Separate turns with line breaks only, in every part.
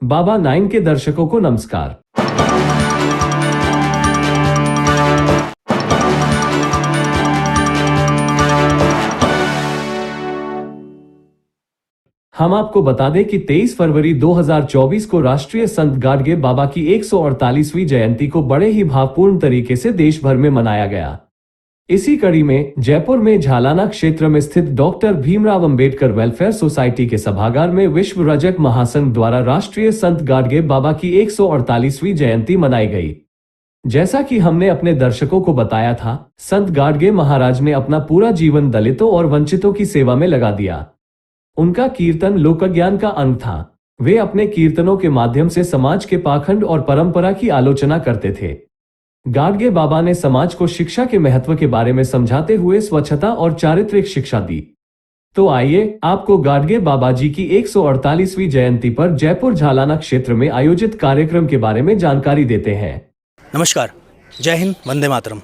बाबा 9 के दर्शकों को नमस्कार। हम आपको बता दें कि 23 फरवरी 2024 को राष्ट्रीय संत गाडगे बाबा की 148वीं जयंती को बड़े ही भावपूर्ण तरीके से देश भर में मनाया गया। इसी कड़ी में जयपुर में झालाना क्षेत्र में स्थित doctor Bhimrao Ambedkar welfare society के सभागार में विश्व रजक महासंघ द्वारा राष्ट्रीय संत गाडगे बाबा की 148वीं जयंती मनाई गई। जैसा कि हमने अपने दर्शकों को बताया था, संत गाडगे महाराज ने अपना पूरा जीवन दलितों और वंचितों की सेवा में लगा दिया। उनका कीर्तन लोकज्ञान का अंग था। वे अपने कीर्तनों के माध्यम से समाज के पाखंड और परंपरा की आलोचना करते थे। गाडगे बाबा ने समाज को शिक्षा के महत्व के बारे में समझाते हुए स्वच्छता और चारित्रिक शिक्षा दी। तो आइए आपको गाडगे बाबा जी की 148वीं जयंती पर जयपुर झालाना क्षेत्र में आयोजित कार्यक्रम के बारे में जानकारी देते हैं।
नमस्कार, जय हिंद, वंदे मातरम।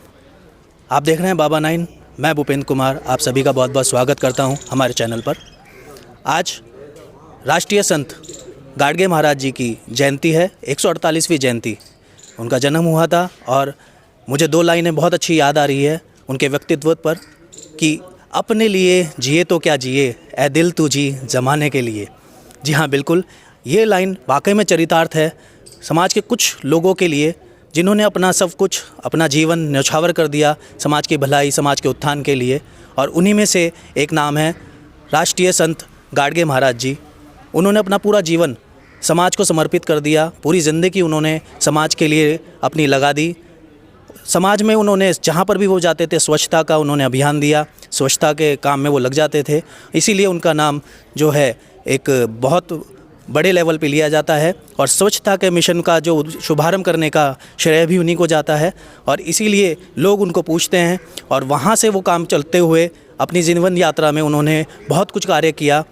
आप देख रहे हैं बाबा 9। मैं भूपेंद्र कुमार आप सभी का बहुत बहुत स्वागत करता हूं हमारे चैनल पर। आज राष्ट्रीय संत गाडगे महाराज जी की जयंती है, 148वीं जयंती। उनका जन्म हुआ था और मुझे 2 लाइनें बहुत अच्छी याद आ रही है उनके व्यक्तित्व पर कि अपने लिए जिए तो क्या जिए, ए दिल तू जी ज़माने के लिए। जी हाँ, बिल्कुल, ये लाइन वाकई में चरितार्थ है समाज के कुछ लोगों के लिए जिन्होंने अपना सब कुछ, अपना जीवन न्यौछावर कर दिया समाज की भलाई, समाज के उत्थान के लिए। और उन्हीं में से एक नाम है राष्ट्रीय संत गाडगे महाराज जी। उन्होंने अपना पूरा जीवन समाज को समर्पित कर दिया, पूरी ज़िंदगी उन्होंने समाज के लिए अपनी लगा दी। समाज में उन्होंने जहाँ पर भी वो जाते थे स्वच्छता का उन्होंने अभियान दिया, स्वच्छता के काम में वो लग जाते थे। इसीलिए उनका नाम जो है एक बहुत बड़े लेवल पे लिया जाता है और स्वच्छता के मिशन का जो शुभारंभ करने का श्रेय भी उन्हीं को जाता है। और इसीलिए लोग उनको पूछते हैं और वहाँ से वो काम चलते हुए अपनी जीवन यात्रा में उन्होंने बहुत कुछ कार्य किया।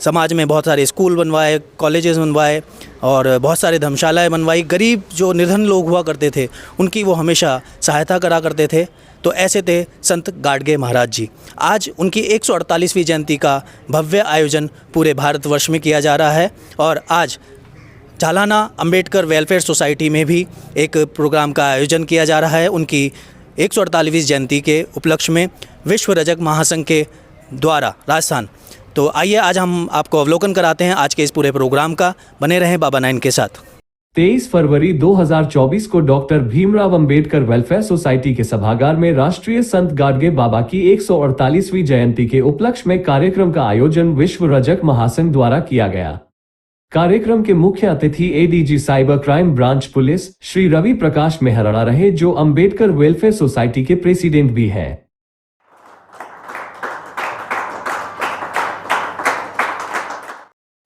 समाज में बहुत सारे स्कूल बनवाए, कॉलेजेस बनवाए और बहुत सारे धर्मशालाएं बनवाई। गरीब जो निर्धन लोग हुआ करते थे उनकी वो हमेशा सहायता करा करते थे। तो ऐसे थे संत गाडगे महाराज जी। आज उनकी 148वीं जयंती का भव्य आयोजन पूरे भारतवर्ष में किया जा रहा है और आज झालाना अंबेडकर वेलफेयर सोसाइटी में भी एक प्रोग्राम का आयोजन किया जा रहा है उनकी 148वीं जयंती के उपलक्ष्य में विश्व रजक महासंघ के द्वारा राजस्थान। तो आइए आज हम आपको अवलोकन कराते हैं आज के इस पूरे प्रोग्राम का। बने रहें बाबा 9 के साथ।
23 फरवरी 2024 को doctor Bhimrao Ambedkar welfare society के सभागार में राष्ट्रीय संत गाडगे बाबा की 148वीं जयंती के उपलक्ष्य में कार्यक्रम का आयोजन विश्व रजक महासंघ द्वारा किया गया। कार्यक्रम के मुख्य अतिथि ADG cyber crime branch police Shri Ravi Prakash Mehrada रहे, जो अंबेडकर वेलफेयर सोसाइटी के प्रेसिडेंट भी हैं।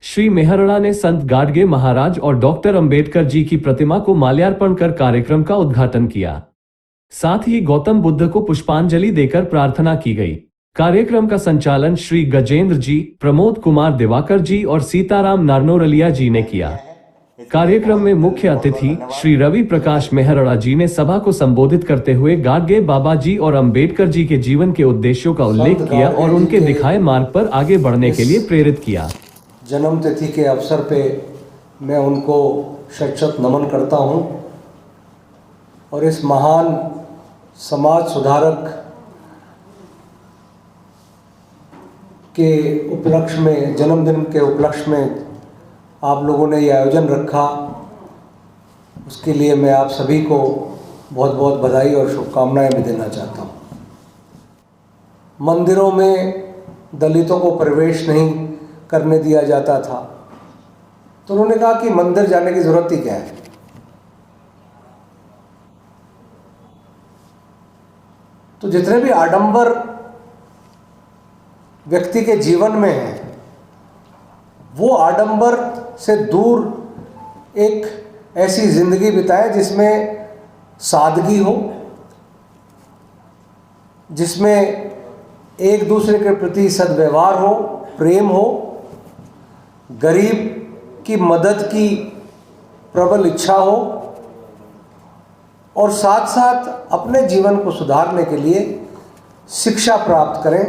श्री मेहरड़ा ने संत गाडगे महाराज और डॉक्टर अंबेडकर जी की प्रतिमा को माल्यार्पण कर कार्यक्रम का उद्घाटन किया। साथ ही गौतम बुद्ध को पुष्पांजलि देकर प्रार्थना की गई। कार्यक्रम का संचालन श्री गजेंद्र जी, प्रमोद कुमार दिवाकर जी और सीताराम नारनोरलिया जी ने किया। कार्यक्रम में मुख्य अतिथि श्री रवि प्रकाश मेहरड़ा जी ने सभा को संबोधित करते हुए गाडगे बाबा जी और अंबेडकर जी के जीवन के उद्देश्यों का उल्लेख किया और उनके दिखाए मार्ग पर आगे बढ़ने के लिए प्रेरित किया।
जन्म तिथि के अवसर पे मैं उनको शत शत नमन करता हूँ और इस महान समाज सुधारक के उपलक्ष्य में, जन्मदिन के उपलक्ष्य में आप लोगों ने ये आयोजन रखा, उसके लिए मैं आप सभी को बहुत बहुत बधाई और शुभकामनाएं भी देना चाहता हूँ। मंदिरों में दलितों को प्रवेश नहीं करने दिया जाता था, तो उन्होंने कहा कि मंदिर जाने की जरूरत ही क्या है। तो जितने भी आडंबर व्यक्ति के जीवन में है, वो आडंबर से दूर एक ऐसी जिंदगी बिताए जिसमें सादगी हो, जिसमें एक दूसरे के प्रति सद्व्यवहार हो, प्रेम हो, गरीब की मदद की प्रबल इच्छा हो और साथ साथ अपने जीवन को सुधारने के लिए शिक्षा प्राप्त करें।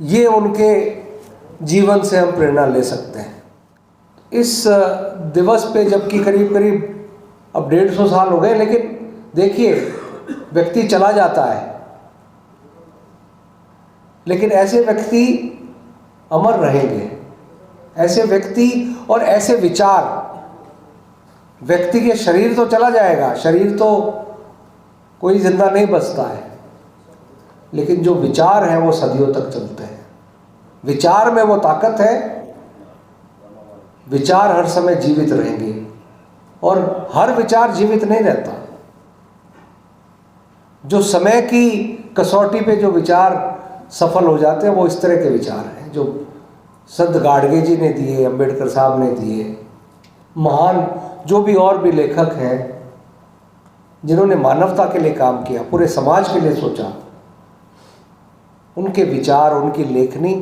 ये उनके जीवन से हम प्रेरणा ले सकते हैं। इस दिवस पे, जबकि करीब करीब अब 150 साल हो गए, लेकिन देखिए व्यक्ति चला जाता है, लेकिन ऐसे व्यक्ति अमर रहेंगे। ऐसे व्यक्ति और ऐसे विचार, व्यक्ति के शरीर तो चला जाएगा, शरीर तो कोई जिंदा नहीं बचता है, लेकिन जो विचार हैं वो सदियों तक चलते हैं। विचार में वो ताकत है, विचार हर समय जीवित रहेंगे, और हर विचार जीवित नहीं रहता। जो समय की कसौटी पे जो विचार सफल हो जाते हैं वो इस तरह के विचार हैं जो संत गाडगे जी ने दिए, अंबेडकर साहब ने दिए, महान जो भी और भी लेखक हैं जिन्होंने मानवता के लिए काम किया, पूरे समाज के लिए सोचा, उनके विचार, उनकी लेखनी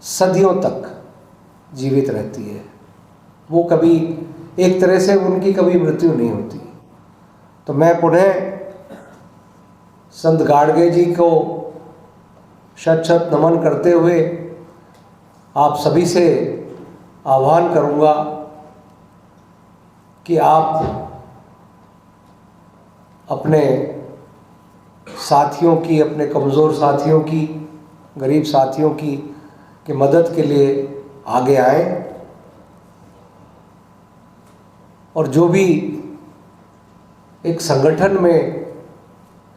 सदियों तक जीवित रहती है। वो कभी, एक तरह से उनकी कभी मृत्यु नहीं होती। तो मैं पुनः संत गाडगे जी को शत शत नमन करते हुए आप सभी से आह्वान करूँगा कि आप अपने साथियों की, अपने कमज़ोर साथियों की, गरीब साथियों की मदद के लिए आगे आएं, और जो भी एक संगठन में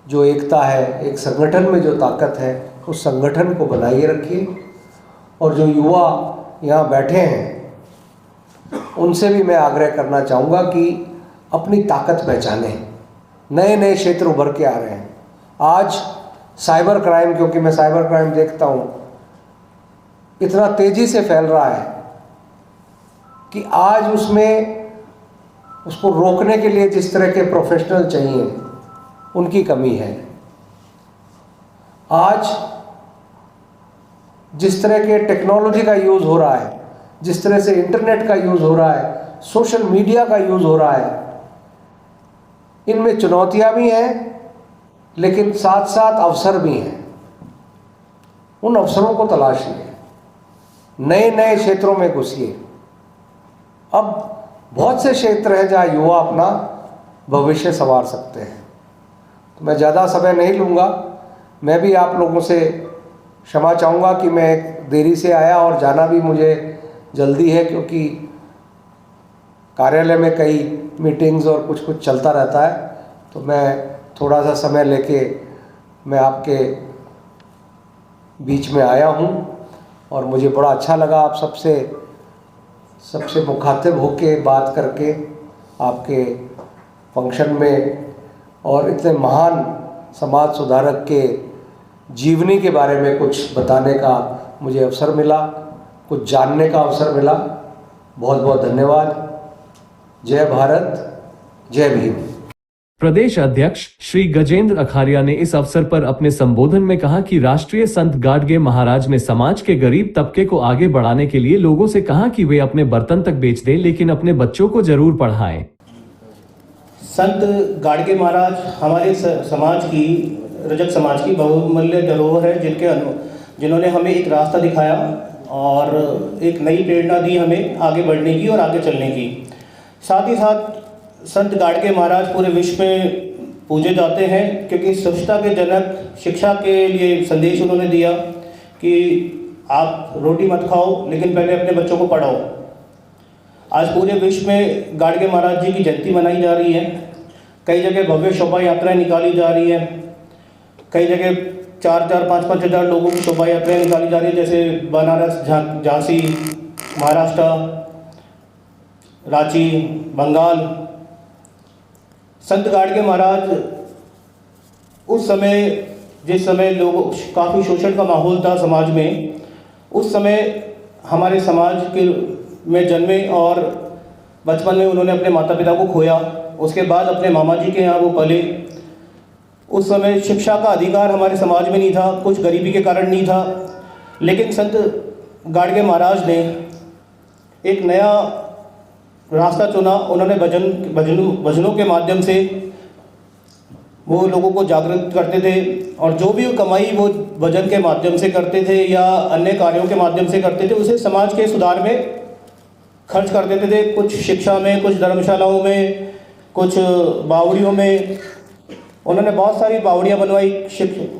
जो एकता है, एक संगठन में जो ताकत है, उस संगठन को बनाए रखिए। और जो युवा यहाँ बैठे हैं उनसे भी मैं आग्रह करना चाहूँगा कि अपनी ताकत पहचानें। नए नए क्षेत्र उभर के आ रहे हैं। आज साइबर क्राइम, क्योंकि मैं साइबर क्राइम देखता हूँ, इतना तेज़ी से फैल रहा है कि आज उसको रोकने के लिए जिस तरह के प्रोफेशनल चाहिए उनकी कमी है। आज जिस तरह के टेक्नोलॉजी का यूज़ हो रहा है, जिस तरह से इंटरनेट का यूज़ हो रहा है, सोशल मीडिया का यूज़ हो रहा है, इनमें चुनौतियां भी हैं लेकिन साथ साथ अवसर भी हैं। उन अवसरों को तलाशिए, नए नए क्षेत्रों में घुसिए। अब बहुत से क्षेत्र हैं जहाँ युवा अपना भविष्य संवार सकते हैं। तो मैं ज़्यादा समय नहीं लूँगा। मैं भी आप लोगों से क्षमा चाहूँगा कि मैं देरी से आया, और जाना भी मुझे जल्दी है क्योंकि कार्यालय में कई मीटिंग्स और कुछ कुछ चलता रहता है। तो मैं थोड़ा सा समय लेके मैं आपके बीच में आया हूँ, और मुझे बड़ा अच्छा लगा आप सबसे मुखातिब होके बात करके आपके फंक्शन में, और इतने महान समाज सुधारक के जीवनी के बारे में कुछ बताने का मुझे अवसर मिला, कुछ जानने का अवसर मिला। बहुत बहुत धन्यवाद। जय भारत, जय भीम।
प्रदेश अध्यक्ष श्री गजेंद्र अखारिया ने इस अवसर पर अपने संबोधन में कहा कि राष्ट्रीय संत गाडगे महाराज ने समाज के गरीब तबके को आगे बढ़ाने के लिए लोगों से कहा कि वे अपने बर्तन तक बेच दें, लेकिन अपने बच्चों को जरूर पढ़ाएं।
संत गाडगे महाराज हमारे समाज की, रजक समाज की बहुमूल्य धरोहर है, जिन्होंने हमें एक रास्ता दिखाया और एक नई प्रेरणा दी हमें आगे बढ़ने की और आगे चलने की। साथ ही साथ संत गाडगे महाराज पूरे विश्व में पूजे जाते हैं क्योंकि स्वच्छता के जनक, शिक्षा के लिए संदेश उन्होंने दिया कि आप रोटी मत खाओ लेकिन पहले अपने बच्चों को पढ़ाओ। आज पूरे विश्व में गाडगे महाराज जी की जयंती मनाई जा रही है। कई जगह भव्य शोभा यात्राएं निकाली जा रही है। कई जगह 4-5 हज़ार लोगों की शोभा यात्राएं निकाली जा रही है, जैसे बनारस, झांसी, महाराष्ट्र, रांची, बंगाल। संत गाडगे महाराज उस समय, जिस समय लोग काफ़ी शोषण का माहौल था समाज में, उस समय हमारे समाज के में जन्मे और बचपन में उन्होंने अपने माता पिता को खोया। उसके बाद अपने मामा जी के यहाँ वो पले। उस समय शिक्षा का अधिकार हमारे समाज में नहीं था, कुछ गरीबी के कारण नहीं था, लेकिन संत गाडगे महाराज ने एक नया रास्ता चुना। उन्होंने भजनों के माध्यम से वो लोगों को जागृत करते थे, और जो भी कमाई वो भजन के माध्यम से करते थे या अन्य कार्यों के माध्यम से करते थे, उसे समाज के सुधार में
खर्च कर देते थे, कुछ शिक्षा में, कुछ धर्मशालाओं में, कुछ बावड़ियों में। उन्होंने बहुत सारी बावड़ियाँ बनवाई,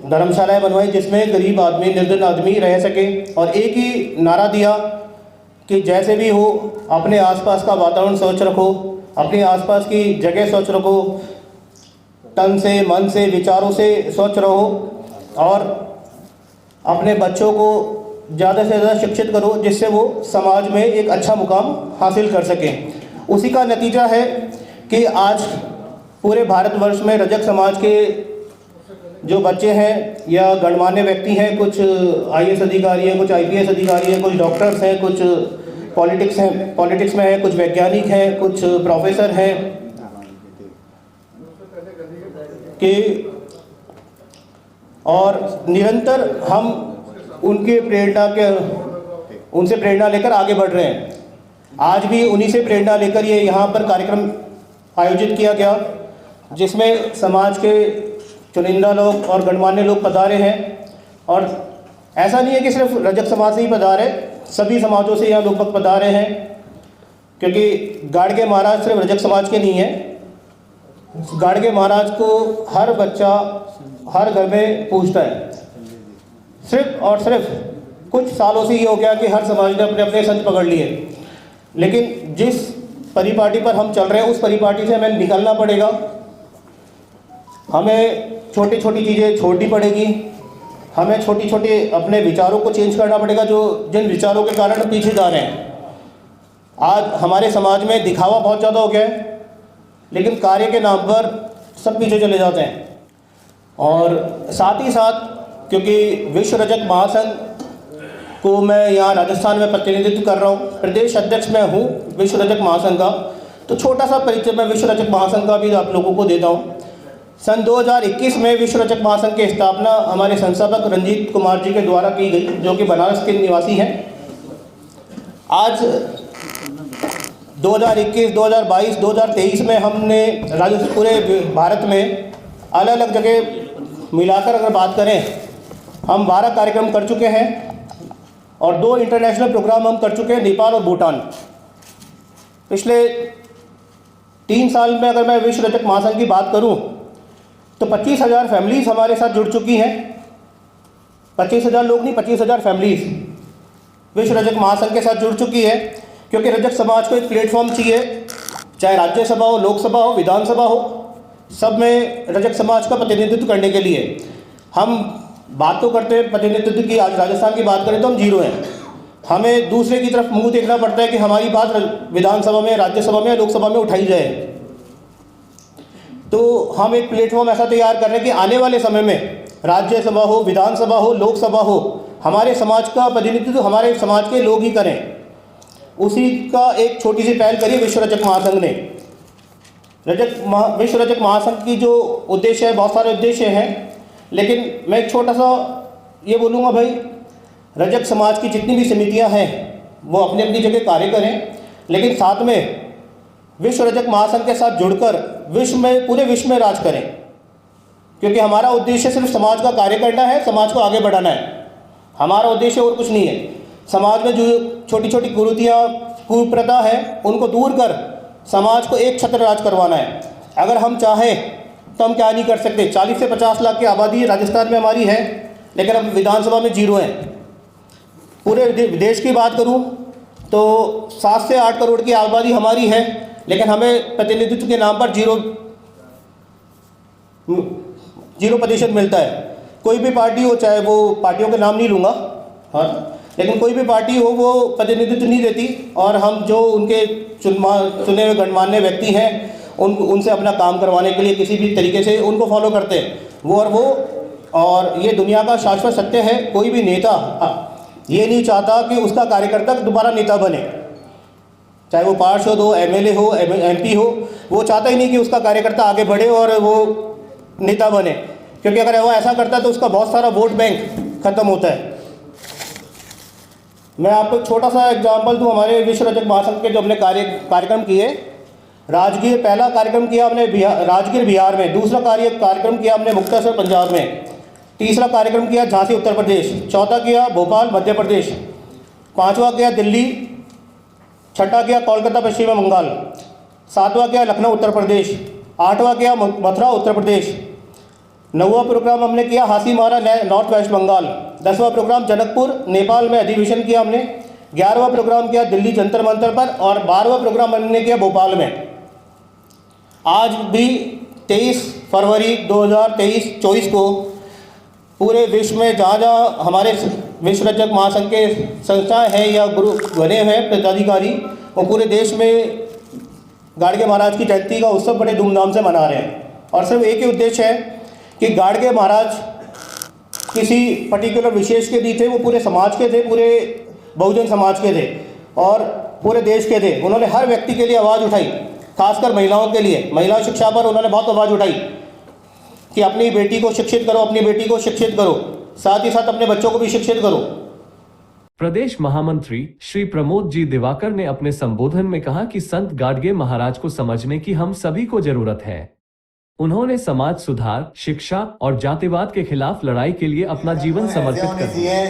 धर्मशालाएँ बनवाई, जिसमें गरीब आदमी, निर्धन आदमी रह सके। और एक ही नारा दिया कि जैसे भी हो अपने आसपास का वातावरण स्वच्छ रखो, अपने आसपास की जगह स्वच्छ रखो, तन से, मन से, विचारों से स्वच्छ रहो और अपने बच्चों को ज़्यादा से ज़्यादा शिक्षित करो, जिससे वो समाज में एक अच्छा मुकाम हासिल कर सकें। उसी का नतीजा है कि आज पूरे भारतवर्ष में रजक समाज के जो बच्चे हैं या गणमान्य व्यक्ति हैं, कुछ IAS अधिकारी हैं, कुछ IPS अधिकारी हैं, कुछ डॉक्टर्स हैं, कुछ पॉलिटिक्स में हैं, कुछ वैज्ञानिक हैं, कुछ प्रोफेसर हैं, कि और निरंतर हम उनसे प्रेरणा लेकर आगे बढ़ रहे हैं। आज भी उन्हीं से प्रेरणा लेकर ये यहाँ पर कार्यक्रम आयोजित किया गया, जिसमें समाज के चुनिंदा लोग और गणमान्य लोग पधारे हैं। और ऐसा नहीं है कि सिर्फ रजक समाज से ही पधारे, सभी समाजों से यहाँ लोग पधारे हैं, क्योंकि गाड़गे महाराज सिर्फ रजक समाज के नहीं हैं। गाड़गे महाराज को हर बच्चा हर घर में पूजता है। सिर्फ और सिर्फ कुछ सालों से ये हो गया कि हर समाज ने अपने अपने संत पकड़ लिए, लेकिन जिस परिपाटी पर हम चल रहे हैं उस परिपाटी से हमें निकलना पड़ेगा। हमें छोटी छोटी चीज़ें छोड़नी पड़ेगी, हमें छोटी छोटी अपने विचारों को चेंज करना पड़ेगा, जो जिन विचारों के कारण पीछे जा रहे हैं। आज हमारे समाज में दिखावा बहुत ज़्यादा हो गया है, लेकिन कार्य के नाम पर सब पीछे चले जाते हैं। और साथ ही साथ, क्योंकि विश्व रजक महासंघ को मैं यहाँ राजस्थान में प्रतिनिधित्व कर रहा हूँ, प्रदेश अध्यक्ष मैं हूँ विश्व रजक महासंघ का, तो छोटा सा परिचय मैं विश्व रजक महासंघ का भी आप लोगों को देता हूँ। सन 2021 में विश्व रजक महासंघ की स्थापना हमारे संस्थापक रंजीत कुमार जी के द्वारा की गई, जो कि बनारस के निवासी हैं। आज 2021, 2022, 2023 में हमने पूरे भारत में अलग अलग जगह मिलाकर अगर बात करें, हम 12 कार्यक्रम कर चुके हैं और 2 इंटरनेशनल प्रोग्राम हम कर चुके हैं, नेपाल और भूटान। पिछले 3 साल में अगर मैं विश्व रजक महासंघ की बात करूं तो 25,000 फैमिलीज़ हमारे साथ जुड़ चुकी हैं। 25,000 लोग नहीं, 25,000 फैमिलीज़ विश्व रजक महासंघ के साथ जुड़ चुकी है, क्योंकि रजक समाज को एक प्लेटफॉर्म चाहिए, चाहे राज्यसभा हो, लोकसभा हो, विधानसभा हो, सब में रजक समाज का प्रतिनिधित्व करने के लिए। हम बात तो करते हैं प्रतिनिधित्व की, आज राजस्थान की बात करें तो हम जीरो हैं। हमें दूसरे की तरफ मुंह देखना पड़ता है कि हमारी बात विधानसभा में, राज्यसभा में, लोकसभा में उठाई जाए। तो हम एक प्लेटफॉर्म ऐसा तैयार कर रहे हैं कि आने वाले समय में राज्यसभा हो, विधानसभा हो, लोकसभा हो, हमारे समाज का प्रतिनिधित्व हमारे समाज के लोग ही करें। उसी का एक छोटी सी पहल करी विश्व रजक महासंघ ने। विश्व रजक महासंघ की जो उद्देश्य है, बहुत सारे उद्देश्य हैं, लेकिन मैं एक छोटा सा ये बोलूँगा, भाई रजक समाज की जितनी भी समितियां हैं वो अपनी अपनी जगह कार्य करें, लेकिन साथ में विश्व रजक महासंघ के साथ जुड़कर पूरे विश्व में राज करें, क्योंकि हमारा उद्देश्य सिर्फ समाज का कार्य करना है, समाज को आगे बढ़ाना है। हमारा उद्देश्य और कुछ नहीं है। समाज में जो छोटी छोटी कुरीतियाँ, कुप्रथा है, उनको दूर कर समाज को एक छत्र राज करवाना है। अगर हम चाहें तो हम क्या नहीं कर सकते। 40 से 50 लाख की आबादी राजस्थान में हमारी है, लेकिन अब विधानसभा में जीरो है। पूरे देश की बात करूं तो 7 से 8 करोड़ की आबादी हमारी है, लेकिन हमें प्रतिनिधित्व के नाम पर 0% मिलता है। कोई भी पार्टी हो, चाहे वो पार्टियों के नाम नहीं लूँगा, हाँ, लेकिन कोई भी पार्टी हो वो प्रतिनिधित्व नहीं देती, और हम जो उनके चुने हुए गणमान्य व्यक्ति हैं उनसे अपना काम करवाने के लिए किसी भी तरीके से उनको फॉलो करते हैं। और ये दुनिया का शाश्वत सत्य है, कोई भी नेता ये नहीं चाहता कि उसका कार्यकर्ता दोबारा नेता बने, चाहे वो पार्षद हो, MLA हो, MP हो, वो चाहता ही नहीं कि उसका कार्यकर्ता आगे बढ़े और वो नेता बने, क्योंकि अगर वो ऐसा करता है तो उसका बहुत सारा वोट बैंक खत्म होता है। मैं आपको एक छोटा सा एग्जाम्पल दूँ। हमारे विश्व रजक महासंघ के जो हमने कार्यक्रम किए, राजगीर पहला कार्यक्रम किया हमने राजगीर बिहार में, दूसरा कार्यक्रम किया हमने मुक्तसर पंजाब में, तीसरा कार्यक्रम किया झांसी उत्तर प्रदेश, चौथा किया भोपाल मध्य प्रदेश, पांचवा किया दिल्ली छठा गया कोलकाता पश्चिम बंगाल, सातवां गया लखनऊ उत्तर प्रदेश, आठवां गया मथुरा उत्तर प्रदेश, नौवां प्रोग्राम हमने किया हासीमारा नॉर्थ वेस्ट बंगाल, 10वां प्रोग्राम जनकपुर नेपाल में अधिवेशन किया हमने, 11वां प्रोग्राम किया दिल्ली जंतर मंतर पर और 12वां प्रोग्राम हमने किया भोपाल में। आज भी 23 फरवरी 2023-24 को पूरे विश्व में जहाँ जहाँ हमारे विश्व रजक महासंघ के संस्थाएं हैं या ग्रुप बने हैं पदाधिकारी, वो पूरे देश में गाडगे महाराज की जयंती का उत्सव बड़े धूमधाम से मना रहे हैं। और सिर्फ एक ही उद्देश्य है कि गाडगे महाराज किसी पर्टिकुलर विशेष के नहीं थे, वो पूरे समाज के थे, पूरे बहुजन समाज के थे और पूरे देश के थे। उन्होंने हर व्यक्ति के लिए आवाज़ उठाई, खासकर महिलाओं के लिए। महिला शिक्षा पर उन्होंने बहुत आवाज़ उठाई कि अपनी बेटी को शिक्षित करो, अपनी बेटी को शिक्षित करो, साथ ही साथ अपने बच्चों को भी शिक्षित करो।
प्रदेश महामंत्री श्री प्रमोद जी दिवाकर ने अपने संबोधन में कहा कि संत गाडगे महाराज को समझने की हम सभी को जरूरत है। उन्होंने समाज सुधार, शिक्षा और जातिवाद के खिलाफ लड़ाई के लिए अपना जीवन समर्पित कर दिया,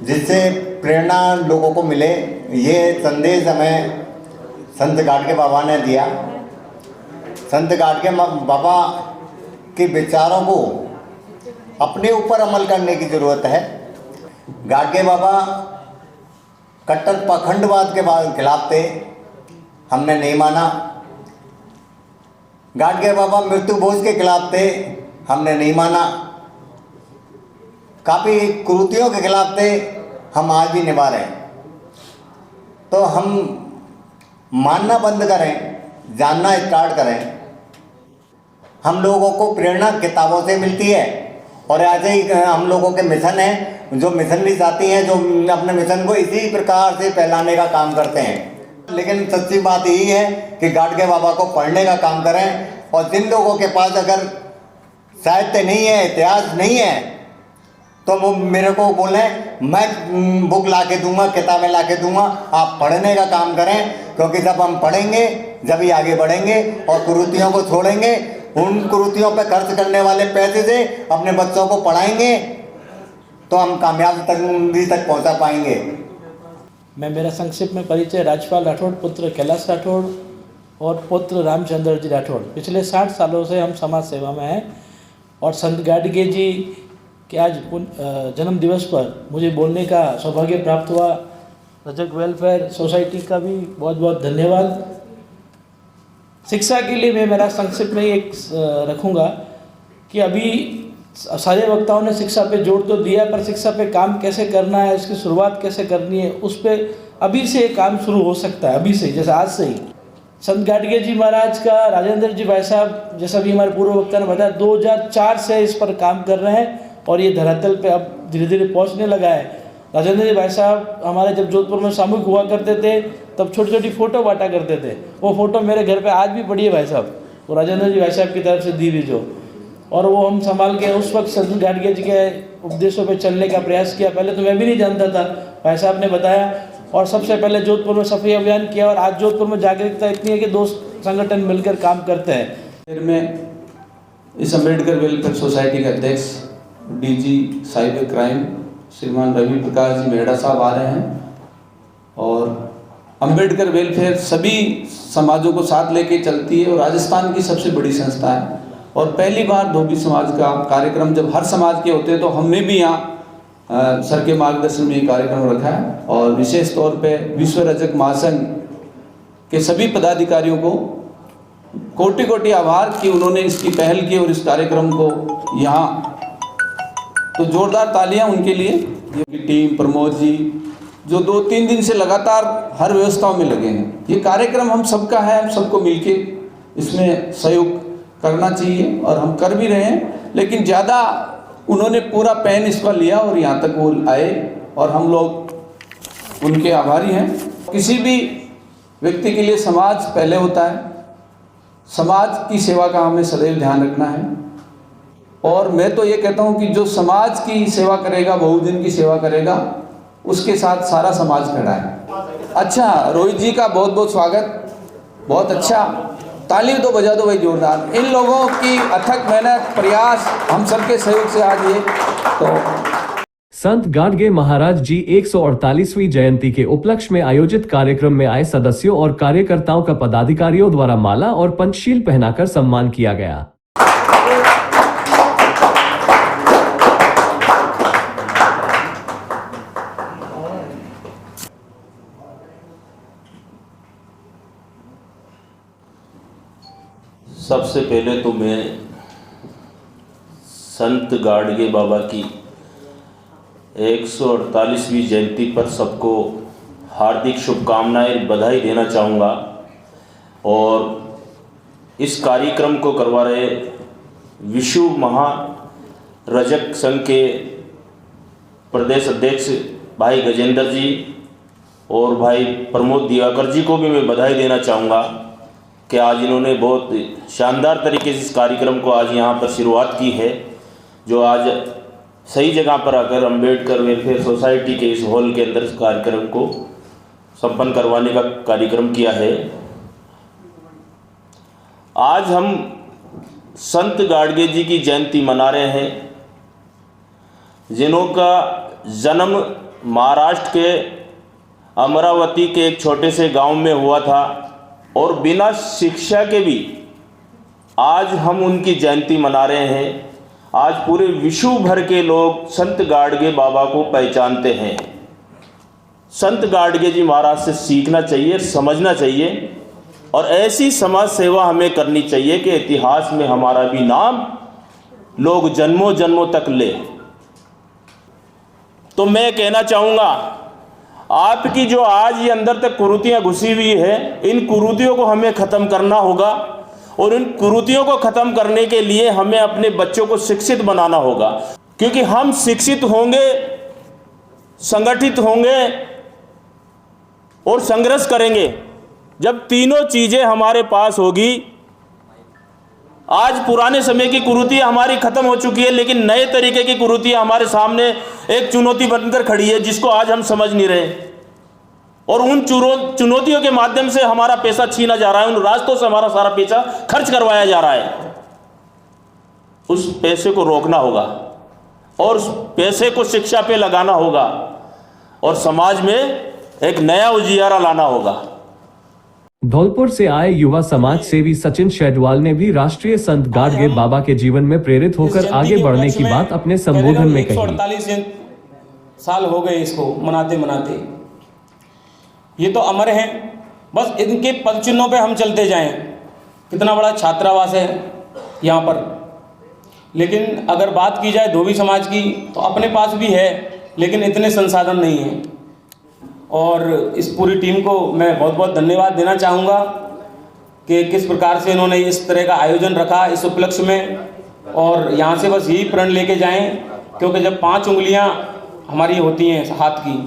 जिससे प्रेरणा लोगों को मिले। ये संदेश हमें संत गाडगे बाबा ने दिया। संत गाडगे बाबा के विचारों को अपने ऊपर अमल करने की ज़रूरत है। गाडगे बाबा कट्टर पाखंडवाद के खिलाफ थे, हमने नहीं माना। गाडगे बाबा मृत्यु भोज के खिलाफ थे, हमने नहीं माना। काफ़ी कुरीतियों के खिलाफ थे, हम आज भी निभा रहे हैं। तो हम मानना बंद करें, जानना स्टार्ट करें। हम लोगों को प्रेरणा किताबों से मिलती है और ऐसे ही हम लोगों के मिशन हैं, जो मिशनरी साथी हैं, जो अपने मिशन को इसी प्रकार से फैलाने का काम करते हैं। लेकिन सच्ची बात यही है कि गाडगे बाबा को पढ़ने का काम करें। और जिन लोगों के पास अगर साहित्य नहीं है, इतिहास नहीं है, तो वो मेरे को बोलें, मैं बुक ला के दूँगा, किताबें ला के दूँगा। आप पढ़ने का काम करें, क्योंकि जब हम पढ़ेंगे जब ही आगे बढ़ेंगे और कुरीतियों को छोड़ेंगे। उन कुरीतियों पर खर्च करने वाले पैसे से अपने बच्चों को पढ़ाएंगे तो हम कामयाबी तक पहुंचा पाएंगे।
मैं मेरा संक्षिप्त में परिचय राजपाल राठौड़, पुत्र कैलाश राठौड़ और पुत्र रामचंद्र जी राठौड़। पिछले 60 सालों से हम समाज सेवा में हैं और संत गाडगे जी के आज जन्म दिवस पर मुझे बोलने का सौभाग्य प्राप्त हुआ। रजक वेलफेयर सोसाइटी का भी बहुत बहुत धन्यवाद। शिक्षा के लिए मैं मेरा संक्षिप्त में एक रखूँगा कि अभी सारे वक्ताओं ने शिक्षा पे जोर तो दिया, पर शिक्षा पे काम कैसे करना है, इसकी शुरुआत कैसे करनी है, उस पर अभी से काम शुरू हो सकता है। अभी से, जैसे आज से ही संत गाडगे जी महाराज का राजेंद्र जी भाई साहब, जैसा भी हमारे पूर्व वक्ता ने बताया, 2004 से इस पर काम कर रहे हैं और ये धरातल पे अब धीरे धीरे पहुंचने लगा है। राजेंद्र जी भाई साहब हमारे जब जोधपुर में सामूहिक हुआ करते थे, तब छोटी छोटी फ़ोटो बांटा करते थे। वो फ़ोटो मेरे घर पे आज भी पड़ी है भाई साहब, वो राजेंद्र जी भाई साहब की तरफ से दी हुई जो, और वो हम संभाल के उस वक्त संत गाडगे जी के उपदेशों पे चलने का प्रयास किया। पहले तो मैं भी नहीं जानता था, भाई साहब ने बताया और सबसे पहले जोधपुर में सफाई अभियान किया और आज जोधपुर में जागरूकता इतनी है कि 2 संगठन मिलकर काम करते हैं।
फिर मैं इस अम्बेडकर वेलफेयर सोसाइटी के अध्यक्ष डीजी साइबर क्राइम श्रीमान रवि प्रकाश जी मेहड़ा साहब आ रहे हैं और अम्बेडकर वेलफेयर सभी समाजों को साथ लेके चलती है और राजस्थान की सबसे बड़ी संस्था है। और पहली बार धोबी समाज का कार्यक्रम जब हर समाज के होते हैं तो हमने भी यहाँ सर के मार्गदर्शन में ये कार्यक्रम रखा है और विशेष तौर पे विश्व रजक महासंघ के सभी पदाधिकारियों को कोटि कोटि आभार कि उन्होंने इसकी पहल की और इस कार्यक्रम को यहाँ, तो जोरदार तालियां उनके लिए। ये टीम प्रमोद जी जो 2-3 दिन से लगातार हर व्यवस्थाओं में लगे हैं। ये कार्यक्रम हम सबका है, हम सबको मिलके इसमें सहयोग करना चाहिए और हम कर भी रहे हैं, लेकिन ज़्यादा उन्होंने पूरा पैन इसका लिया और यहाँ तक वो आए और हम लोग उनके आभारी हैं। किसी भी व्यक्ति के लिए समाज पहले होता है, समाज की सेवा का हमें सदैव ध्यान रखना है और मैं तो ये कहता हूँ कि जो समाज की सेवा करेगा, बहुजन की सेवा करेगा, उसके साथ सारा समाज खड़ा है। अच्छा, रोहित जी का बहुत बहुत स्वागत, बहुत अच्छा, ताली तो बजा दो भाई जोरदार। इन लोगों की अथक मेहनत, प्रयास, हम सबके सहयोग से आज ये तो
संत गाडगे महाराज जी 148वीं जयंती के उपलक्ष्य में आयोजित कार्यक्रम में आए सदस्यों और कार्यकर्ताओं का पदाधिकारियों द्वारा माला और पंचशील पहनाकर सम्मान किया गया।
सबसे पहले तो मैं संत गाडगे बाबा की 148वीं जयंती पर सबको हार्दिक शुभकामनाएं बधाई देना चाहूँगा और इस कार्यक्रम को करवा रहे विश्व महारजक संघ के प्रदेश अध्यक्ष भाई गजेंद्र जी और भाई प्रमोद दिवाकर जी को भी मैं बधाई देना चाहूँगा कि आज इन्होंने बहुत शानदार तरीके से इस कार्यक्रम को आज यहाँ पर शुरुआत की है, जो आज सही जगह पर आकर अंबेडकर वेलफेयर सोसाइटी के इस हॉल के अंदर इस कार्यक्रम को संपन्न करवाने का कार्यक्रम किया है। आज हम संत गाडगे जी की जयंती मना रहे हैं, जिन्हों का जन्म महाराष्ट्र के अमरावती के एक छोटे से गांव में हुआ था और बिना शिक्षा के भी आज हम उनकी जयंती मना रहे हैं। आज पूरे विश्व भर के लोग संत गाडगे बाबा को पहचानते हैं। संत गाडगे जी महाराज से सीखना चाहिए, समझना चाहिए और ऐसी समाज सेवा हमें करनी चाहिए कि इतिहास में हमारा भी नाम लोग जन्मों जन्मों तक ले। तो मैं कहना चाहूँगा, आपकी जो आज ये अंदर तक कुरीतियाँ घुसी हुई है, इन कुरीतियों को हमें ख़त्म करना होगा और इन कुरीतियों को ख़त्म करने के लिए हमें अपने बच्चों को शिक्षित बनाना होगा, क्योंकि हम शिक्षित होंगे, संगठित होंगे और संघर्ष करेंगे। जब तीनों चीज़ें हमारे पास होगी, आज पुराने समय की कुरीतियाँ हमारी ख़त्म हो चुकी है, लेकिन नए तरीके की कुरीतियाँ हमारे सामने एक चुनौती बनकर खड़ी है, जिसको आज हम समझ नहीं रहे और उन चुनौतियों के माध्यम से हमारा पैसा छीना जा रहा है, उन रास्तों से हमारा सारा पैसा खर्च करवाया जा रहा है। उस पैसे को रोकना होगा और उस पैसे को शिक्षा पे लगाना होगा और समाज में एक नया उजियारा लाना होगा।
धौलपुर से आए युवा समाज सेवी सचिन शेडवाल ने भी राष्ट्रीय संत गाडगे बाबा के जीवन में प्रेरित होकर आगे बढ़ने की बात अपने संबोधन में कही।
148 साल हो गए इसको मनाते मनाते, ये तो अमर हैं, बस इनके पद चिन्हों पे हम चलते जाएं। कितना बड़ा छात्रावास है यहाँ पर, लेकिन अगर बात की जाए धोबी समाज की तो अपने पास भी है, लेकिन इतने संसाधन नहीं हैं। और इस पूरी टीम को मैं बहुत बहुत धन्यवाद देना चाहूँगा कि किस प्रकार से इन्होंने इस तरह का आयोजन रखा इस उपलक्ष्य में। और यहाँ से बस यही प्रण लेके जाएं, क्योंकि जब 5 उंगलियाँ हमारी होती हैं हाथ की,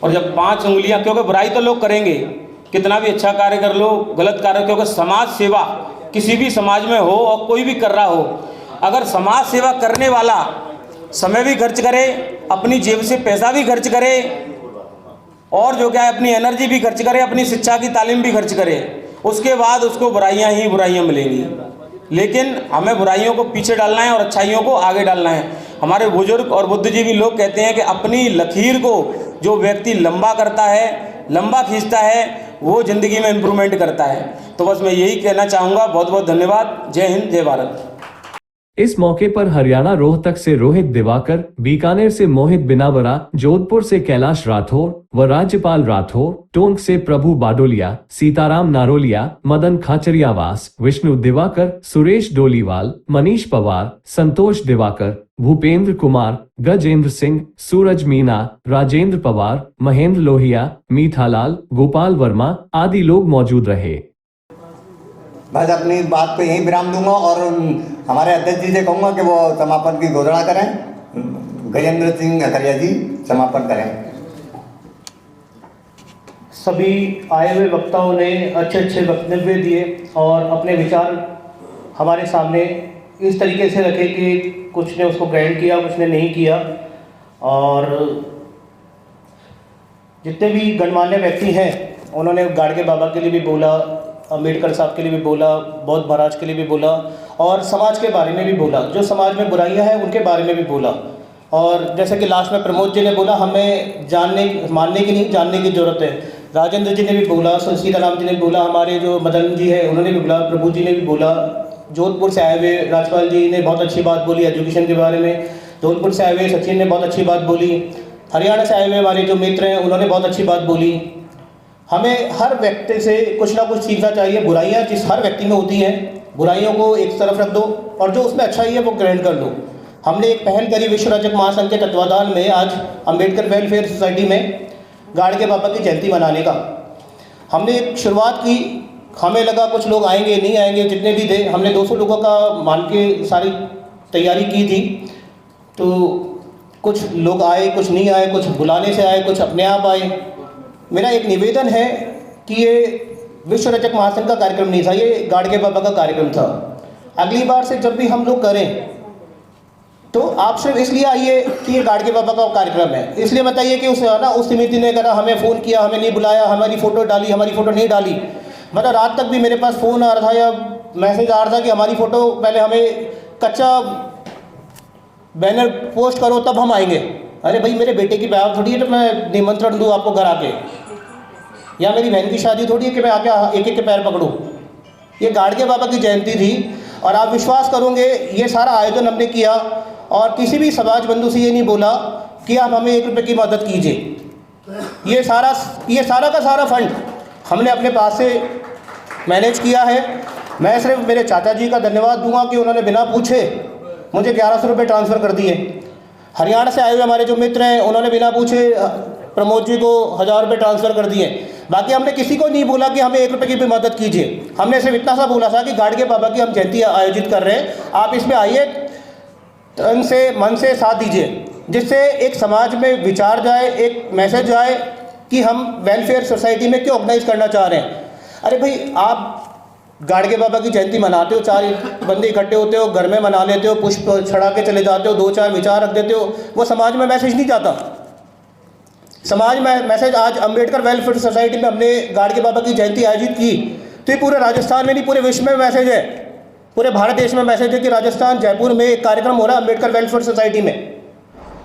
और जब 5 उंगलियाँ, क्योंकि बुराई तो लोग करेंगे, कितना भी अच्छा कार्य कर लो, गलत कार्य, क्योंकि समाज सेवा किसी भी समाज में हो और कोई भी कर रहा हो, अगर समाज सेवा करने वाला समय भी खर्च करे, अपनी जेब से पैसा भी खर्च करे और जो क्या है अपनी एनर्जी भी खर्च करे, अपनी शिक्षा की तालीम भी खर्च करे, उसके बाद उसको बुराइयां ही बुराइयां मिलेंगी। लेकिन हमें बुराइयों को पीछे डालना है और अच्छाइयों को आगे डालना है। हमारे बुजुर्ग और बुद्धिजीवी लोग कहते हैं कि अपनी लकीर को जो व्यक्ति लंबा करता है, लंबा खींचता है, वो ज़िंदगी में इम्प्रूवमेंट करता है। तो बस मैं यही कहना चाहूँगा। बहुत बहुत धन्यवाद। जय हिंद, जय भारत।
इस मौके पर हरियाणा रोहतक से रोहित दिवाकर, बीकानेर से मोहित बिनावरा, जोधपुर से कैलाश राठौर व राज्यपाल राठौर, टोंक से प्रभु बाडोलिया, सीताराम नारोलिया, मदन खाचरियावास, विष्णु दिवाकर, सुरेश डोलीवाल, मनीष पवार, संतोष दिवाकर, भूपेंद्र कुमार, गजेंद्र सिंह, सूरज मीना, राजेंद्र पवार, महेंद्र लोहिया, मीठालाल, गोपाल वर्मा आदि लोग मौजूद रहे।
बस अपनी बात को यहीं विराम दूंगा और हमारे अध्यक्ष जी से कहूँगा कि वो समापन की घोषणा करें। गजेंद्र सिंह अखरिया जी समापन करें।
सभी आए हुए वक्ताओं ने अच्छे अच्छे वक्तव्य दिए और अपने विचार हमारे सामने इस तरीके से रखे कि कुछ ने उसको ग्रहण किया, कुछ ने नहीं किया। और जितने भी गणमान्य व्यक्ति हैं उन्होंने गाडगे बाबा के लिए भी बोला, अम्बेडकर साहब के लिए भी बोला, बौद्ध महाराज के लिए भी बोला और समाज के बारे में भी बोला। जो समाज में बुराइयां हैं उनके बारे में भी बोला। और जैसे कि लास्ट में प्रमोद जी ने बोला, हमें मानने की नहीं, जानने की ज़रूरत है। राजेंद्र जी ने भी बोला, सीताराम जी ने बोला, हमारे जो मदन जी है उन्होंने भी बोला, प्रभु जी ने भी बोला, जोधपुर से आए हुए राजपाल जी ने बहुत अच्छी बात बोली एजुकेशन के बारे में, जोधपुर से आए हुए सचिन ने बहुत अच्छी बात बोली, हरियाणा से आए हुए हमारे जो मित्र हैं उन्होंने बहुत अच्छी बात बोली। हमें हर व्यक्ति से कुछ ना कुछ सीखना चाहिए। बुराइयाँ जिस हर व्यक्ति में होती हैं, बुराइयों को एक तरफ रख दो और जो उसमें अच्छाई है वो ग्रहण कर लो। हमने एक पहल करी विश्व रजक महासंघ के तत्वाधान में, आज अंबेडकर वेलफेयर सोसाइटी में गाड़गे बाबा की जयंती मनाने का हमने एक शुरुआत की। हमें लगा कुछ लोग आएंगे, नहीं आएंगे, जितने भी थे, हमने 200 लोगों का मान के सारी तैयारी की थी। तो कुछ लोग आए, कुछ नहीं आए, कुछ बुलाने से आए, कुछ अपने आप आए। मेरा एक निवेदन है कि ये विश्व रजक महासंघ का कार्यक्रम नहीं था, ये गाड़गे बाबा का कार्यक्रम था। अगली बार से जब भी हम लोग करें तो आप सिर्फ इसलिए आइए कि ये गाड़गे बाबा का कार्यक्रम है, इसलिए बताइए कि उस समिति ने करा, हमें फ़ोन किया, हमें नहीं बुलाया, हमारी फ़ोटो डाली, हमारी फ़ोटो नहीं डाली। मतलब रात तक भी मेरे पास फ़ोन आ रहा था या मैसेज आ रहा था कि हमारी फ़ोटो, पहले हमें कच्चा बैनर पोस्ट करो तब हम आएंगे। अरे भाई, मेरे बेटे की ब्याह थोड़ी है तो मैं निमंत्रण दूँ आपको घर आके, या मेरी बहन की शादी थोड़ी है कि मैं आके एक एक के पैर पकड़ूँ। ये गाड़गे बाबा की जयंती थी और आप विश्वास करोगे, ये सारा आयोजन हमने किया और किसी भी समाज बंधु से ये नहीं बोला कि आप हमें 1 रुपये की मदद कीजिए। ये सारा का सारा फंड हमने अपने पास से मैनेज किया है। मैं सिर्फ मेरे चाचा जी का धन्यवाद दूंगा कि उन्होंने बिना पूछे मुझे 1100 रुपये ट्रांसफ़र कर दिए। हरियाणा से आए हुए हमारे जो मित्र हैं उन्होंने बिना पूछे प्रमोद जी को 1000 रुपये ट्रांसफ़र कर दिए। बाकी हमने किसी को नहीं बोला कि हमें 1 रुपये की भी मदद कीजिए। हमने सिर्फ इतना सा बोला था कि गाड़गे बाबा की हम जयंती आयोजित कर रहे हैं, आप इसमें आइए, तन से मन से साथ दीजिए, जिससे एक समाज में विचार जाए, एक मैसेज जाए कि हम वेलफेयर सोसाइटी में क्यों ऑर्गेनाइज करना चाह रहे हैं। अरे भाई, आप गाड़गे बाबा की जयंती मनाते हो, 4 बंदे इकट्ठे होते हो, घर में मना लेते हो, पुष्प छड़ा के चले जाते हो, 2-4 विचार रख देते हो, वो समाज में मैसेज नहीं जाता। समाज में मैसेज आज अंबेडकर वेलफेयर सोसाइटी में हमने गाड़गे बाबा की जयंती आयोजित की तो ये पूरे राजस्थान में नहीं, पूरे विश्व में मैसेज है, पूरे भारत देश में मैसेज है कि राजस्थान जयपुर में एक कार्यक्रम हो रहा है अंबेडकर वेलफेयर सोसाइटी में,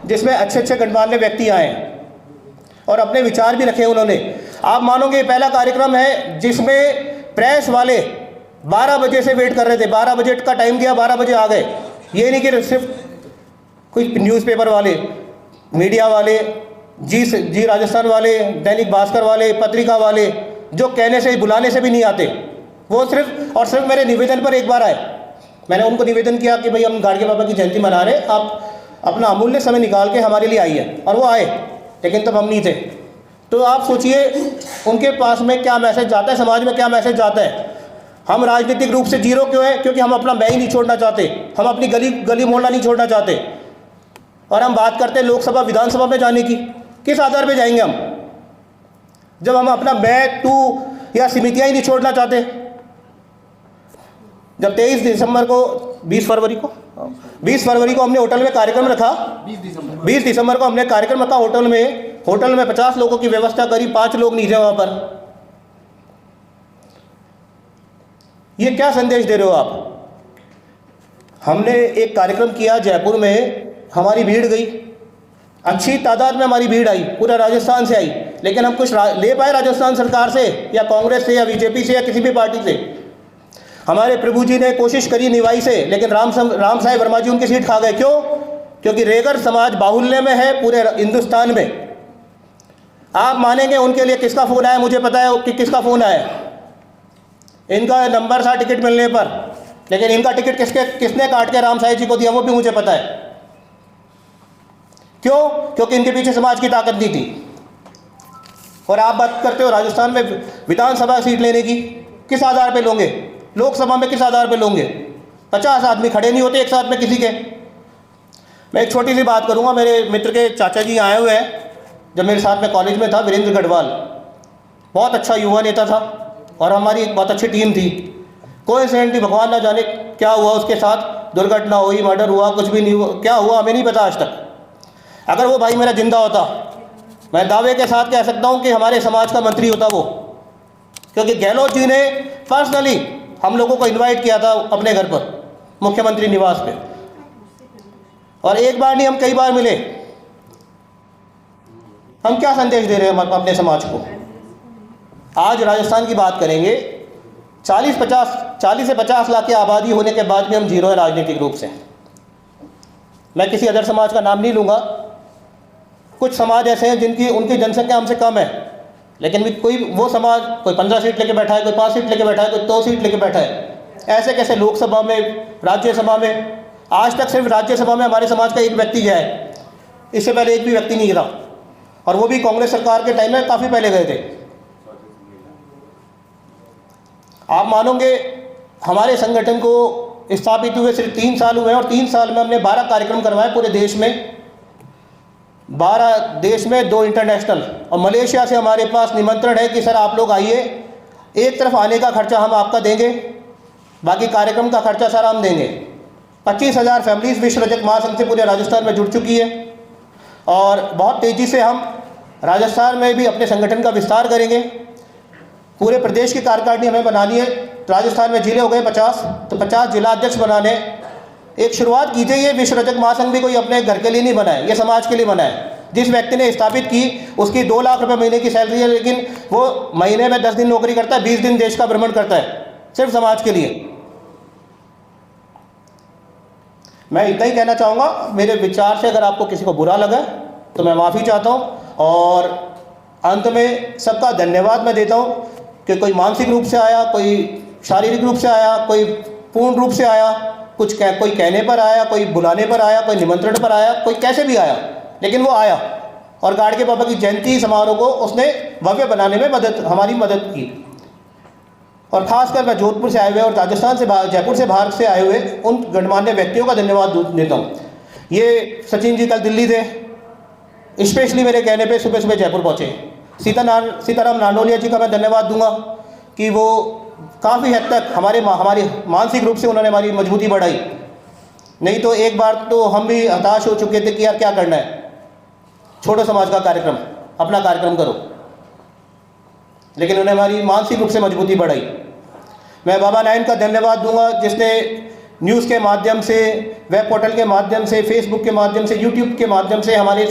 जिसमें अच्छे गणमान्य व्यक्ति आए और अपने विचार भी रखे उन्होंने। आप मानोगे, पहला कार्यक्रम है जिसमें प्रेस वाले 12 बजे से वेट कर रहे थे, 12 बजे का टाइम दिया, 12 बजे आ गए। ये नहीं कि सिर्फ कोई न्यूज़पेपर वाले, मीडिया वाले, जी राजस्थान वाले, दैनिक भास्कर वाले, पत्रिका वाले, जो कहने से, बुलाने से भी नहीं आते, वो सिर्फ मेरे निवेदन पर एक बार आए। मैंने उनको निवेदन किया कि भाई हम गाड़गे बाबा की जयंती मना रहे, आप अपना अमूल्य समय निकाल के हमारे लिए आइए, और वो आए, लेकिन तब हम नहीं थे। तो आप सोचिए उनके पास में क्या मैसेज जाता है, समाज में क्या मैसेज जाता है। हम राजनीतिक रूप से जीरो क्यों है? क्योंकि हम अपना मैं ही नहीं छोड़ना चाहते, हम अपनी गली मोहल्ला नहीं छोड़ना चाहते। और हम बात करते हैं लोकसभा विधानसभा में जाने की, किस आधार पे जाएंगे हम, जब हम अपना मैं तू या समितियाँ ही नहीं छोड़ना चाहते। जब 23 दिसंबर को 20 फरवरी को हमने होटल में कार्यक्रम रखा, 20 दिसंबर को हमने कार्यक्रम रखा होटल में 50 लोगों की व्यवस्था करी, 5 लोग नहीं थे वहाँ पर। ये क्या संदेश दे रहे हो आप? हमने एक कार्यक्रम किया जयपुर में, हमारी भीड़ गई, अच्छी तादाद में हमारी भीड़ आई, पूरा राजस्थान से आई, लेकिन हम कुछ ले पाए राजस्थान सरकार से या कांग्रेस से या बीजेपी से या किसी भी पार्टी से? हमारे प्रभु जी ने कोशिश करी निवाई से, लेकिन राम साहेब वर्मा जी उनकी सीट खा गए। क्यों? क्योंकि रेगर समाज बाहुल्य में है पूरे हिंदुस्तान में। आप मानेंगे उनके लिए किसका फ़ोन आया? मुझे पता है कि किसका फ़ोन आया। इनका नंबर था टिकट मिलने पर, लेकिन इनका टिकट किसने काट के राम साहेब जी को दिया वो भी मुझे पता है। क्यों? क्योंकि इनके पीछे समाज की ताकत नहीं थी। और आप बात करते हो राजस्थान में विधानसभा सीट लेने की, किस आधार पे लोगे? लोकसभा में किस आधार पे लोगे? 50 आदमी खड़े नहीं होते एक साथ में किसी के। मैं एक छोटी सी बात करूंगा। मेरे मित्र के चाचा जी आए हुए हैं, जब मेरे साथ में कॉलेज में था, वीरेंद्र गढ़वाल, बहुत अच्छा युवा नेता था और हमारी एक बहुत अच्छी टीम थी। कोइंसिडेंटली भगवान ना जाने क्या हुआ उसके साथ, दुर्घटना हुई, मर्डर हुआ, कुछ भी नहीं हुआ, क्या हुआ हमें नहीं पता आज तक। अगर वो भाई मेरा जिंदा होता, मैं दावे के साथ कह सकता हूँ कि हमारे समाज का मंत्री होता वो, क्योंकि गहलोत जी ने पर्सनली हम लोगों को इनवाइट किया था अपने घर पर, मुख्यमंत्री निवास पे, और एक बार नहीं, हम कई बार मिले। हम क्या संदेश दे रहे हैं अपने समाज को? आज राजस्थान की बात करेंगे, 40 से 50 लाख की आबादी होने के बाद भी हम जीरो है राजनीतिक रूप से। मैं किसी अदर समाज का नाम नहीं लूँगा। कुछ समाज ऐसे हैं जिनकी उनकी जनसंख्या हमसे कम है, लेकिन भी कोई वो समाज कोई 15 सीट लेके बैठा है, कोई 5 सीट लेके बैठा है, कोई 2 सीट लेके बैठा है। ऐसे कैसे लोकसभा में, राज्यसभा में? आज तक सिर्फ राज्यसभा में हमारे समाज का एक व्यक्ति गया है, इससे पहले एक भी व्यक्ति नहीं गिरा, और वो भी कांग्रेस सरकार के टाइम में काफ़ी पहले गए थे। आप मानोगे हमारे संगठन को स्थापित हुए सिर्फ 3 साल हुए हैं, और 3 साल में हमने 12 कार्यक्रम करवाए पूरे देश में, 12 देश में, 2 इंटरनेशनल। और मलेशिया से हमारे पास निमंत्रण है कि सर आप लोग आइए, एक तरफ आने का खर्चा हम आपका देंगे, बाकी कार्यक्रम का खर्चा सर हम देंगे। 25,000 फैमिलीज विश्व रजक महासंघ से पूरे राजस्थान में जुड़ चुकी है, और बहुत तेज़ी से हम राजस्थान में भी अपने संगठन का विस्तार करेंगे। पूरे प्रदेश की कार्यकारिणी हमें बनानी है। राजस्थान में जिले हो गए 50, तो 50 जिला अध्यक्ष बनाने। एक शुरुआत कीजिए। ये विश्व रजक महासंघ भी कोई अपने घर के लिए नहीं बना है, ये समाज के लिए बना है। जिस व्यक्ति ने स्थापित की उसकी 2 लाख रुपए महीने की सैलरी है, लेकिन वो महीने में 10 दिन नौकरी करता है, 20 दिन देश का भ्रमण करता है, सिर्फ समाज के लिए। मैं इतना ही कहना चाहूँगा। मेरे विचार से अगर आपको किसी को बुरा लगा तो मैं माफ़ी चाहता हूँ, और अंत में सबका धन्यवाद मैं देता हूँ कि कोई मानसिक रूप से आया, कोई शारीरिक रूप से आया, कोई पूर्ण रूप से आया, कोई कहने पर आया, कोई बुलाने पर आया, कोई निमंत्रण पर आया, कोई कैसे भी आया, लेकिन वो आया, और गाड़गे बाबा की जयंती समारोह को उसने भव्य बनाने में हमारी मदद की। और खासकर मैं जोधपुर से आए हुए और राजस्थान से, जयपुर से, बाहर से आए हुए उन गणमान्य व्यक्तियों का धन्यवाद देता हूँ। ये सचिन जी कल दिल्ली थे, स्पेशली मेरे कहने पे सुबह सुबह जयपुर पहुँचे। सीताराम नानोलिया जी का मैं धन्यवाद दूंगा कि वो काफ़ी हद तक हमारी मानसिक रूप से उन्होंने हमारी मजबूती बढ़ाई। नहीं तो एक बार तो हम भी हताश हो चुके थे कि यार क्या करना है, छोड़ो समाज का कार्यक्रम, अपना कार्यक्रम करो, लेकिन उन्होंने हमारी मानसिक रूप से मजबूती बढ़ाई। मैं बाबा नाइन का धन्यवाद दूंगा जिसने न्यूज़ के माध्यम से, वेब पोर्टल के माध्यम से, फेसबुक के माध्यम से, यूट्यूब के माध्यम से हमारे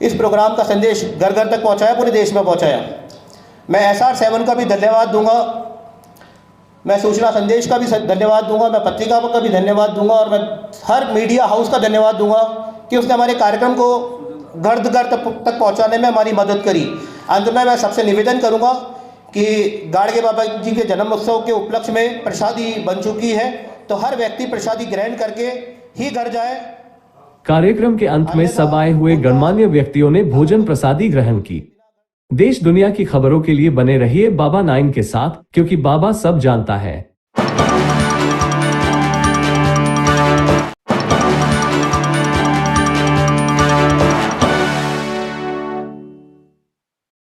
इस प्रोग्राम का संदेश घर घर तक पहुंचाया, पूरे देश में पहुंचाया। मैं SR7 का भी धन्यवाद दूंगा, मैं सूचना संदेश का भी धन्यवाद दूंगा, मैं पत्रिका का भी धन्यवाद दूंगा, और मैं हर मीडिया हाउस का धन्यवाद दूंगा कि उसने हमारे कार्यक्रम को घर घर तक पहुंचाने में हमारी मदद करी। अंत में मैं सबसे निवेदन करूंगा कि गाड़गे बाबा जी के जन्म उत्सव के उपलक्ष्य में प्रसादी बन चुकी है, तो हर व्यक्ति प्रसादी ग्रहण करके ही घर जाए।
कार्यक्रम के अंत में सब आए हुए गणमान्य व्यक्तियों ने भोजन प्रसादी ग्रहण की। देश दुनिया की खबरों के लिए बने रहिए बाबा 9 के साथ, क्योंकि बाबा सब जानता है।